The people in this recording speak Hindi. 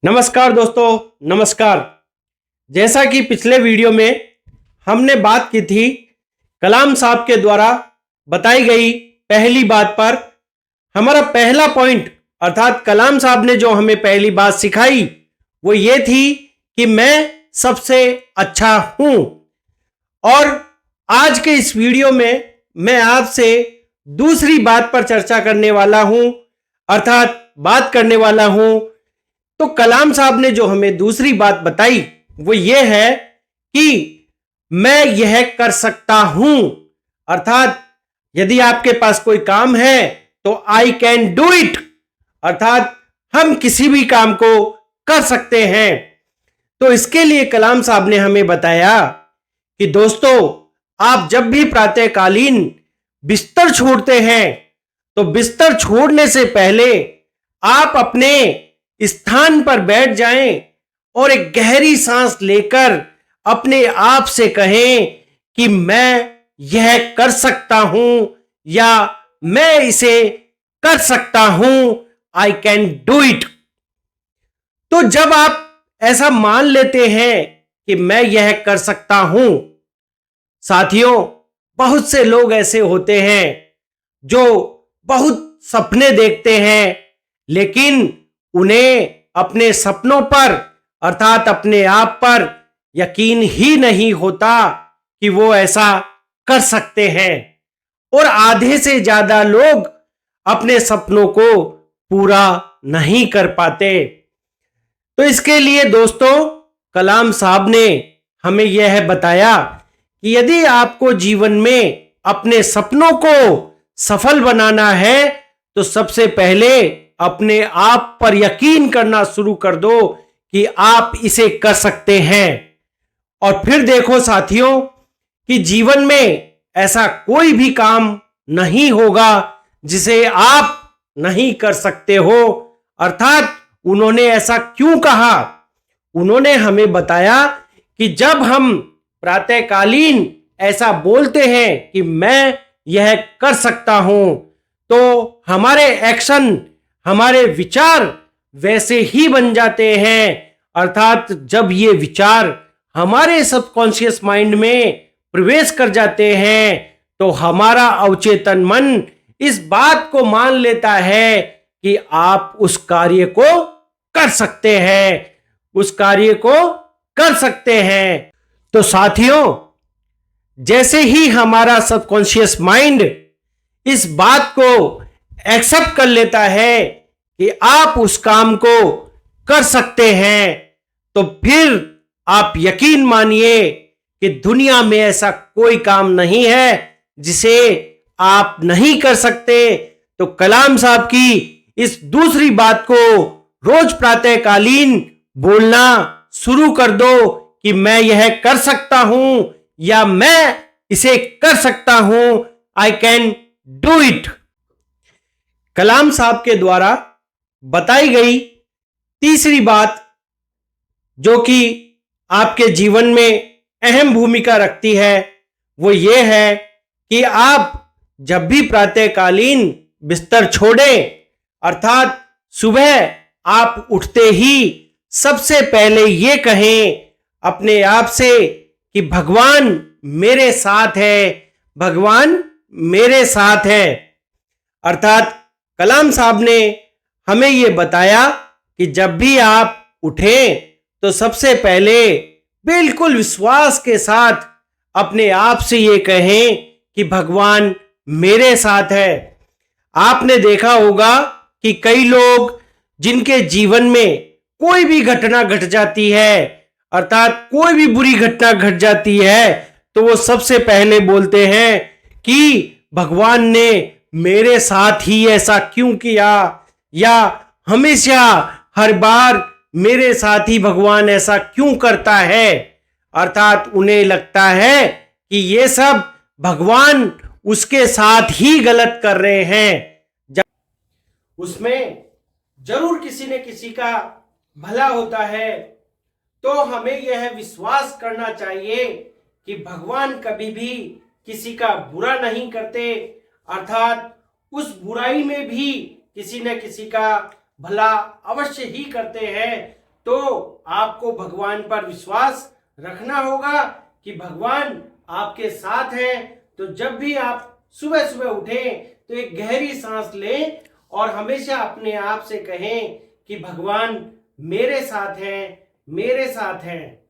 नमस्कार दोस्तों, नमस्कार। जैसा कि पिछले वीडियो में हमने बात की थी कलाम साहब के द्वारा बताई गई पहली बात पर, हमारा पहला पॉइंट अर्थात कलाम साहब ने जो हमें पहली बात सिखाई वो ये थी कि मैं सबसे अच्छा हूं। और आज के इस वीडियो में मैं आपसे दूसरी बात पर चर्चा करने वाला हूं, अर्थात बात करने वाला हूं। तो कलाम साहब ने जो हमें दूसरी बात बताई वो ये है कि मैं यह कर सकता हूं, अर्थात यदि आपके पास कोई काम है तो आई कैन डू इट, अर्थात हम किसी भी काम को कर सकते हैं। तो इसके लिए कलाम साहब ने हमें बताया कि दोस्तों, आप जब भी प्रातःकालीन बिस्तर छोड़ते हैं तो बिस्तर छोड़ने से पहले आप अपने स्थान पर बैठ जाएं और एक गहरी सांस लेकर अपने आप से कहें कि मैं यह कर सकता हूं या मैं इसे कर सकता हूं, आई कैन डू इट। तो जब आप ऐसा मान लेते हैं कि मैं यह कर सकता हूं, साथियों, बहुत से लोग ऐसे होते हैं जो बहुत सपने देखते हैं लेकिन उन्हें अपने सपनों पर अर्थात अपने आप पर यकीन ही नहीं होता कि वो ऐसा कर सकते हैं। और आधे से ज्यादा लोग अपने सपनों को पूरा नहीं कर पाते। तो इसके लिए दोस्तों, कलाम साहब ने हमें यह बताया कि यदि आपको जीवन में अपने सपनों को सफल बनाना है तो सबसे पहले अपने आप पर यकीन करना शुरू कर दो कि आप इसे कर सकते हैं। और फिर देखो साथियों कि जीवन में ऐसा कोई भी काम नहीं होगा जिसे आप नहीं कर सकते हो। अर्थात उन्होंने ऐसा क्यों कहा? उन्होंने हमें बताया कि जब हम प्रातःकालीन ऐसा बोलते हैं कि मैं यह कर सकता हूं तो हमारे एक्शन, हमारे विचार वैसे ही बन जाते हैं। अर्थात जब ये विचार हमारे सबकॉन्शियस माइंड में प्रवेश कर जाते हैं तो हमारा अवचेतन मन इस बात को मान लेता है कि आप उस कार्य को कर सकते हैं, उस कार्य को कर सकते हैं। तो साथियों, जैसे ही हमारा सबकॉन्शियस माइंड इस बात को एक्सेप्ट कर लेता है कि आप उस काम को कर सकते हैं, तो फिर आप यकीन मानिए कि दुनिया में ऐसा कोई काम नहीं है जिसे आप नहीं कर सकते। तो कलाम साहब की इस दूसरी बात को रोज प्रातःकालीन बोलना शुरू कर दो कि मैं यह कर सकता हूं या मैं इसे कर सकता हूं, आई कैन डू इट। कलाम साहब के द्वारा बताई गई तीसरी बात जो कि आपके जीवन में अहम भूमिका रखती है वो ये है कि आप जब भी प्रातःकालीन बिस्तर छोड़ें, अर्थात सुबह आप उठते ही सबसे पहले ये कहें अपने आप से कि भगवान मेरे साथ है, भगवान मेरे साथ है। अर्थात कलाम साहब ने हमें ये बताया कि जब भी आप उठें तो सबसे पहले बिल्कुल विश्वास के साथ अपने आप से ये कहें कि भगवान मेरे साथ है। आपने देखा होगा कि कई लोग जिनके जीवन में कोई भी घटना घट जाती है, अर्थात कोई भी बुरी घटना घट जाती है, तो वो सबसे पहले बोलते हैं कि भगवान ने मेरे साथ ही ऐसा क्यों किया, या हमेशा हर बार मेरे साथ ही भगवान ऐसा क्यों करता है। अर्थात उन्हें लगता है कि ये सब भगवान उसके साथ ही गलत कर रहे हैं, उसमें जरूर किसी न किसी का भला होता है। तो हमें यह विश्वास करना चाहिए कि भगवान कभी भी किसी का बुरा नहीं करते, अर्थात उस बुराई में भी किसी न किसी का भला अवश्य ही करते हैं। तो आपको भगवान पर विश्वास रखना होगा कि भगवान आपके साथ हैं। तो जब भी आप सुबह सुबह उठें तो एक गहरी सांस लें और हमेशा अपने आप से कहें कि भगवान मेरे साथ हैं, मेरे साथ हैं।